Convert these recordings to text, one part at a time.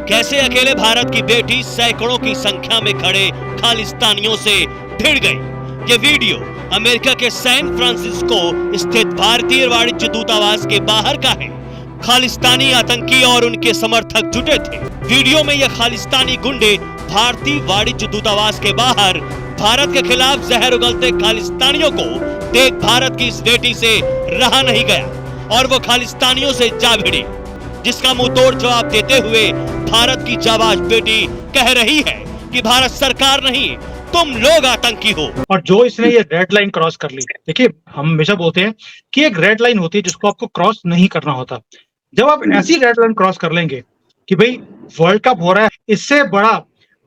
कैसे अकेले भारत की बेटी सैकड़ों की संख्या में खड़े खालिस्तानियों से भिड़ गई। ये वीडियो अमेरिका के सैन फ्रांसिस्को स्थित भारतीय वाणिज्य दूतावास के बाहर का है। खालिस्तानी आतंकी और उनके समर्थक जुटे थे। वीडियो में ये खालिस्तानी गुंडे भारतीय वाणिज्य दूतावास के बाहर भारत के खिलाफ जहर उगलते खालिस्तानियों को देख भारत की इस बेटी से रहा नहीं गया और वो खालिस्तानियों से जा भिड़ी, जिसका मुंह तोड़ जवाब देते हुए भारत की जाबाज बेटी कह रही है कि भारत सरकार नहीं, तुम लोग आतंकी हो। और जो इसने ये रेड लाइन क्रॉस कर ली, देखिए हम हमेशा बोलते हैं कि एक रेड लाइन होती है जिसको आपको क्रॉस नहीं करना होता। जब आप ऐसी रेड लाइन क्रॉस कर लेंगे कि भाई वर्ल्ड कप हो रहा है, इससे बड़ा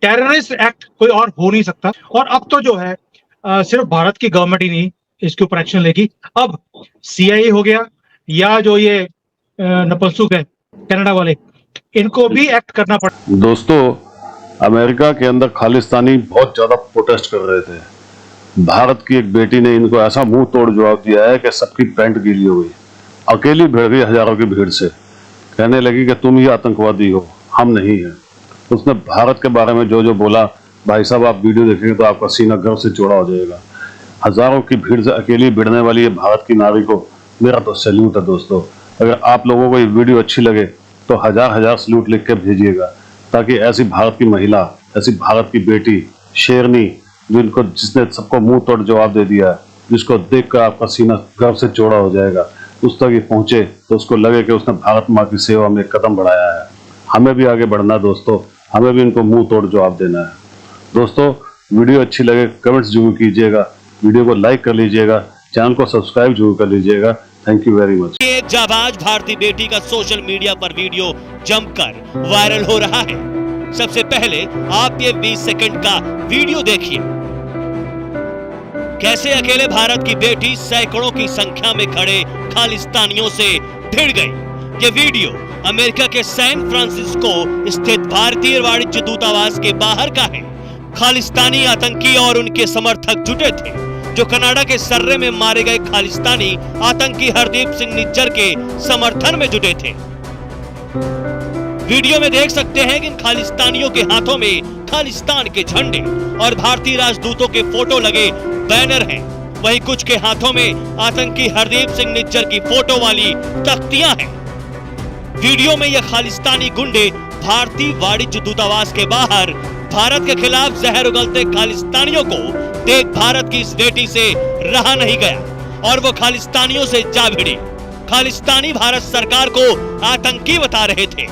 टेररिस्ट एक्ट कोई और हो नहीं सकता। और अब तो जो है सिर्फ भारत की गवर्नमेंट ही नहीं इसके ऊपर एक्शन लेगी, अब CIA हो गया या जो ये नपुंसक है कनाडा वाले, इनको भी एक्ट करना पड़ा। दोस्तों, अमेरिका के अंदर खालिस्तानी बहुत ज्यादा प्रोटेस्ट कर रहे थे। भारत की एक बेटी ने इनको ऐसा मुंह तोड़ जवाब दिया है कि सबकी पैंट गीली हो गई। अकेली भिड़ गई हजारों की भीड़ से, कहने लगी कि तुम ही आतंकवादी हो, हम नहीं हैं। उसने भारत के बारे में जो जो बोला, भाई साहब आप वीडियो देखेंगे तो आपका सीना गर्व से चौड़ा हो जाएगा। हजारों की भीड़ से अकेली भिड़ने वाली ये भारत की नारी को मेरा तो सैल्यूट है। दोस्तों, अगर आप लोगों को ये वीडियो अच्छी लगे तो हजार हजार सैल्यूट लिख के भेजिएगा, ताकि ऐसी भारत की महिला, ऐसी भारत की बेटी शेरनी, जिसने सबको मुंह तोड़ जवाब दे दिया है, जिसको देखकर आपका सीना गर्व से चौड़ा हो जाएगा, उस तक ये पहुंचे तो उसको लगे कि उसने भारत माँ की सेवा में कदम बढ़ाया है। हमें भी आगे बढ़ना है दोस्तों, हमें भी इनको मुंह तोड़ जवाब देना है। दोस्तों, वीडियो अच्छी लगे कमेंट्स जरूर कीजिएगा, वीडियो को लाइक कर लीजिएगा, चैनल को सब्सक्राइब जरूर कर लीजिएगा। Thank you very much. एक जाबाज भारतीय बेटी का सोशल मीडिया पर वीडियो जमकर वायरल हो रहा है। सबसे पहले आप ये 20 सेकंड का वीडियो देखिए। कैसे अकेले भारत की बेटी सैकड़ों की संख्या में खड़े खालिस्तानियों से भिड़ गई। ये वीडियो अमेरिका के सैन फ्रांसिस्को स्थित भारतीय वाणिज्य दूतावास के बाहर का है। खालिस्तानी आतंकी और उनके समर्थक जुटे थे, जो कनाडा के सर्रे में मारे गए खालिस्तानी आतंकी हरदीप सिंह निज्जर के समर्थन में जुटे थे। वीडियो में देख सकते हैं कि इन खालिस्तानियों के हाथों में खालिस्तान के झंडे और भारतीय राजदूतों के फोटो लगे बैनर हैं। वहीं कुछ के हाथों में आतंकी हरदीप सिंह निज्जर की फोटो वाली तख्तियां हैं। वीडियो में यह खालिस्तानी गुंडे भारतीय वाणिज्य दूतावास के बाहर भारत के खिलाफ जहर उगलते खालिस्तानियों को देख भारत की इस बेटी से रहा नहीं गया और वो खालिस्तानियों से जा भिड़ी। खालिस्तानी भारत सरकार को आतंकी बता रहे थे,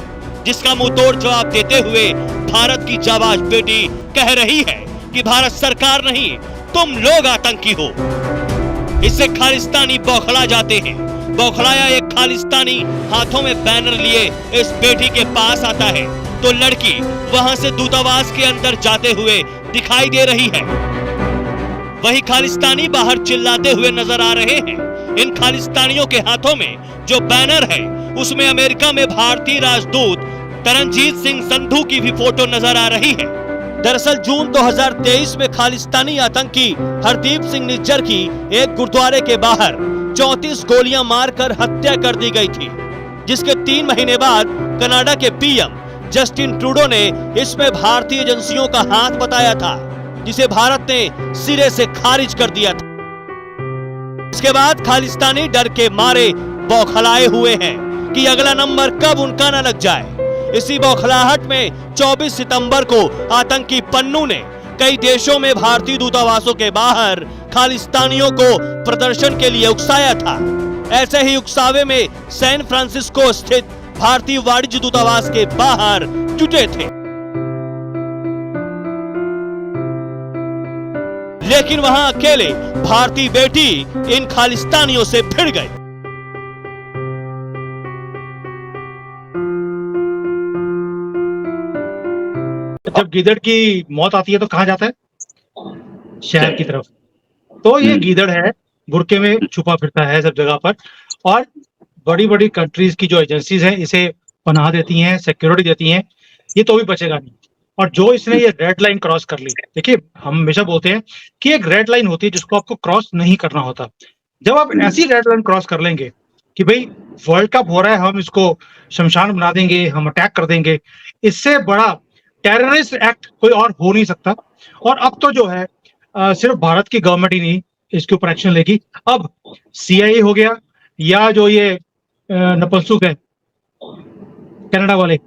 जिसका मुंह तोड़ जवाब देते हुए भारत की जाबाज बेटी कह रही है कि भारत सरकार नहीं, तुम लोग आतंकी हो। इससे खालिस्तानी बौखला जाते हैं। बौखलाया एक खालिस्तानी हाथों में बैनर लिए इस बेटी के पास आता है तो लड़की वहां से दूतावास के अंदर जाते हुए दिखाई दे रही है। वही खालिस्तानी बाहर चिल्लाते हुए नजर आ रहे हैं। इन खालिस्तानियों के हाथों में जो बैनर है उसमें अमेरिका में भारतीय राजदूत तरनजीत सिंह संधू की भी फोटो नजर आ रही है। दरअसल जून 2023 में खालिस्तानी आतंकी हरदीप सिंह निज्जर की एक गुरुद्वारे के बाहर 34 गोलियां मारकर हत्या कर दी गई थी, जिसके 3 महीने बाद कनाडा के PM जस्टिन ट्रूडो ने इसमें भारतीय एजेंसियों का हाथ बताया था, जिसे भारत ने सिरे से खारिज कर दिया था। इसके बाद खालिस्तानी डर के मारे बौखलाए हुए हैं कि अगला नंबर कब उनका न लग जाए। इसी बौखलाहट में 24 सितंबर को आतंकी पन्नू ने कई देशों में भारतीय दूतावासों के बाहर खालिस्तानियों को प्रदर्शन के लिए उकसाया था। ऐसे ही उकसावे में सैन फ्रांसिस्को स्थित भारतीय वाणिज्य दूतावास के बाहर जुटे थे, लेकिन वहां अकेले भारतीय बेटी इन खालिस्तानियों से भिड़ गई। जब गीदड़ की मौत आती है तो कहाँ जाता है? शहर की तरफ। तो ये गीदड़ है, बुरके में छुपा फिरता है सब जगह पर, और बड़ी बड़ी कंट्रीज की जो एजेंसीज हैं इसे पनाह देती हैं, सिक्योरिटी देती हैं, ये तो भी बचेगा नहीं। और जो इसने ये रेड लाइन क्रॉस कर ली, देखिए हम हमेशा बोलते हैं कि एक रेड लाइन होती है जिसको आपको क्रॉस नहीं करना होता। जब आप ऐसी रेड लाइन क्रॉस कर लेंगे कि भाई वर्ल्ड कप हो रहा है, हम इसको शमशान बना देंगे, हम अटैक कर देंगे। इससे बड़ा टेररिस्ट एक्ट कोई और हो नहीं सकता। और अब तो जो है सिर्फ भारत की गवर्नमेंट ही नहीं इसके ऊपर एक्शन लेगी, अब CIA हो गया या जो ये नपुंसक है कनाडा वाले,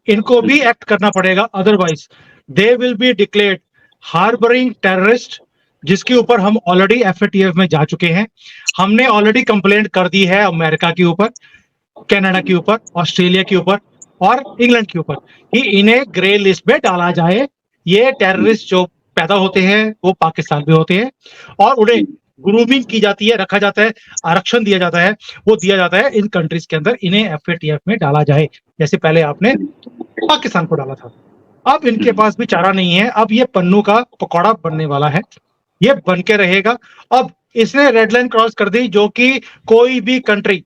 इनको भी एक्ट करना पड़ेगा, otherwise they will be declared harbouring terrorist, जिसके ऊपर हम ऑलरेडी FATF में जा चुके हैं। हमने ऑलरेडी कंप्लेंट कर दी है अमेरिका के ऊपर, कनाडा के ऊपर, ऑस्ट्रेलिया के ऊपर और इंग्लैंड के ऊपर कि इन्हें ग्रे लिस्ट में डाला जाए। ये टेररिस्ट जो पैदा होते हैं वो पाकिस्तान में होते हैं और उन्हें ग्रूमिंग की जाती है, रखा जाता है, आरक्षण दिया जाता है, वो दिया जाता है इन कंट्रीज के अंदर, इन्हें FATF में डाला जाए, जैसे पहले आपने पाकिस्तान को डाला था। अब इनके पास भी चारा नहीं है, अब ये पन्नू का पकौड़ा बनने वाला है, ये बन के रहेगा। अब इसने रेड लाइन क्रॉस कर दी जो कि कोई भी कंट्री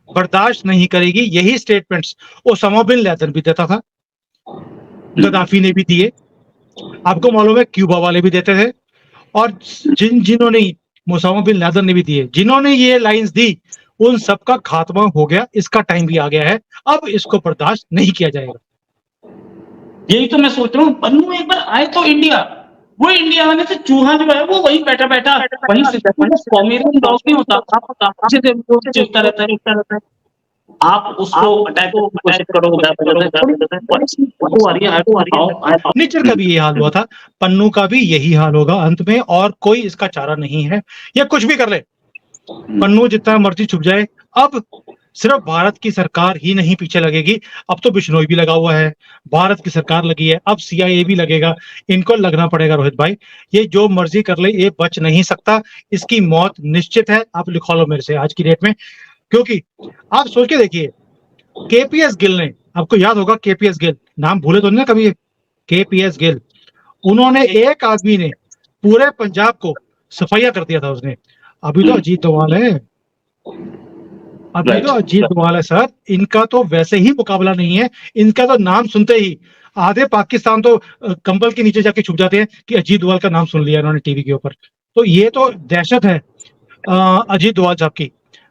बर्दाश्त नहीं करेगी। यही स्टेटमेंट्स ओसामा बिन लादेन भी देता था, गद्दाफी ने भी दिए, आपको मालूम है क्यूबा वाले भी देते थे, और जिन्होंने ओसामा बिन लादेन ने भी दिए, जिन्होंने ये लाइंस दी उन सबका खात्मा हो गया। इसका टाइम भी आ गया है, अब इसको बर्दाश्त नहीं किया जाएगा। यही तो मैं सोच रहा हूँ, पन्नू एक बार आए तो इंडिया, वो इंडिया आने से चूहा जो है वो वहीं बैठा बैठा वहीं कॉमेरियन डॉग नहीं होता, चिपता रहता है, आप उसको अटैक करो। नेचर का भी यही हाल हुआ था, पन्नू का भी यही हाल होगा अंत में, और कोई इसका चारा नहीं है। ये कुछ भी कर ले, पन्नू जितना मर्जी छुप जाए, अब सिर्फ भारत की सरकार ही नहीं पीछे लगेगी, अब तो बिश्नोई भी लगा हुआ है, भारत की सरकार लगी है, अब CIA भी लगेगा, इनको लगना पड़ेगा रोहित भाई। ये जो मर्जी कर ले, ये बच नहीं सकता, इसकी मौत निश्चित है। आप लिखवा लो मेरे से आज की डेट में, क्योंकि आप सोच के देखिए, KPS गिल ने, आपको याद होगा KPS गिल, नाम भूले तो नहीं ना कभी, KPS गिल, उन्होंने, एक आदमी ने पूरे पंजाब को सफाइया कर दिया था उसने। अभी तो अजीत डोभाल है, अभी तो अजीत डोभाल है सर, इनका तो वैसे ही मुकाबला नहीं है। इनका तो नाम सुनते ही आधे पाकिस्तान तो कंबल के नीचे जाके छुप जाते हैं कि अजीत डोभाल का नाम सुन लिया इन्होंने टीवी के ऊपर। तो ये तो दहशत है अजीत डोभाल साहब की।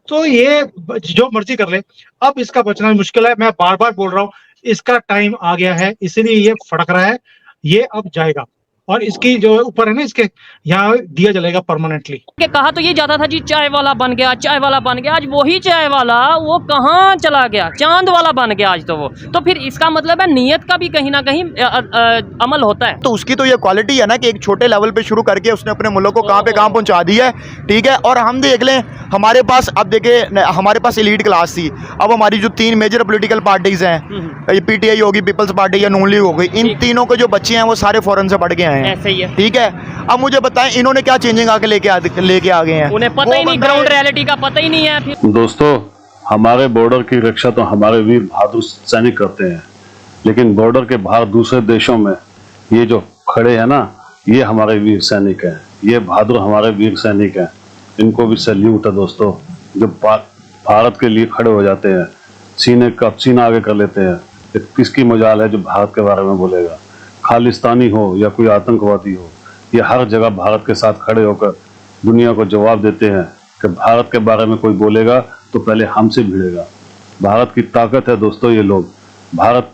तो ये जो मर्जी कर ले, अब इसका बचना मुश्किल है। मैं बार बार बोल रहा हूँ, इसका टाइम आ गया है, इसलिए ये फड़क रहा है, ये अब जाएगा। और इसकी जो ऊपर है ना, इसके यहाँ दिया जलेगा परमानेंटली। कहा तो ये जाता था जी चाय वाला बन गया, चाय वाला बन गया, आज वही चाय वाला वो कहाँ चला गया, चांद वाला बन गया आज तो वो। तो फिर इसका मतलब है नियत का भी कहीं ना कहीं अमल होता है। तो उसकी तो ये क्वालिटी है ना कि एक छोटे लेवल पे शुरू करके उसने अपने मुल्क को कहाँ पे कहाँ पहुँचा दिया है, ठीक है। और हम देख लें, हमारे पास अब देखे, हमारे पास एलीट क्लास थी, अब हमारी जो 3 मेजर पॉलिटिकल पार्टीज हैं, ये PTI होगी, पीपल्स पार्टी या नून लीग हो गई, इन तीनों के जो बच्चे हैं वो सारे फॉरेन से पढ़ के आए हैं, ऐसे ही है, ठीक है। अब मुझे बताएं इन्होंने क्या चेंजिंग आके लेके आ गए हैं, उन्हें पता ही नहीं, ग्राउंड रियलिटी का पता ही नहीं है। फिर दोस्तों, हमारे बॉर्डर की रक्षा तो हमारे वीर बहादुर सैनिक करते हैं, लेकिन बॉर्डर के बाहर दूसरे देशों में ये जो खड़े हैं ना, ये हमारे वीर सैनिक हैं, ये बहादुर हमारे वीर सैनिक हैं। इनको भी सैल्यूट है दोस्तों, जो भारत के लिए खड़े हो जाते हैं, सीना आगे कर लेते हैं। किसकी मजाल है जो भारत के बारे में बोलेगा, खालिस्तानी हो या कोई आतंकवादी हो, ये हर जगह भारत के साथ खड़े होकर दुनिया को जवाब देते हैं कि भारत के बारे में कोई बोलेगा तो पहले हमसे भिड़ेगा। भारत की ताकत है दोस्तों ये लोग। भारत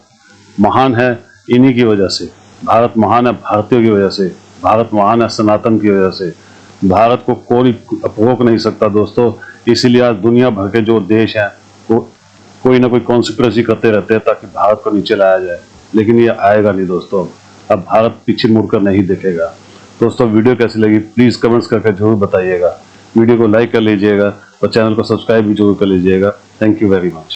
महान है इन्हीं की वजह से, भारत महान है भारतीयों की वजह से, भारत महान है सनातन की वजह से। भारत को कोई रोक नहीं सकता दोस्तों। इसीलिए आज दुनिया भर के जो देश हैं वो कोई ना कोई कॉन्स्पिरेसी करते रहते हैं ताकि भारत को नीचे लाया जाए, लेकिन ये आएगा नहीं दोस्तों। अब भारत पीछे मुड़कर नहीं देखेगा। दोस्तों, वीडियो कैसी लगी प्लीज़ कमेंट्स करके जरूर बताइएगा। वीडियो को लाइक कर लीजिएगा और चैनल को सब्सक्राइब भी जरूर कर लीजिएगा। Thank you very much.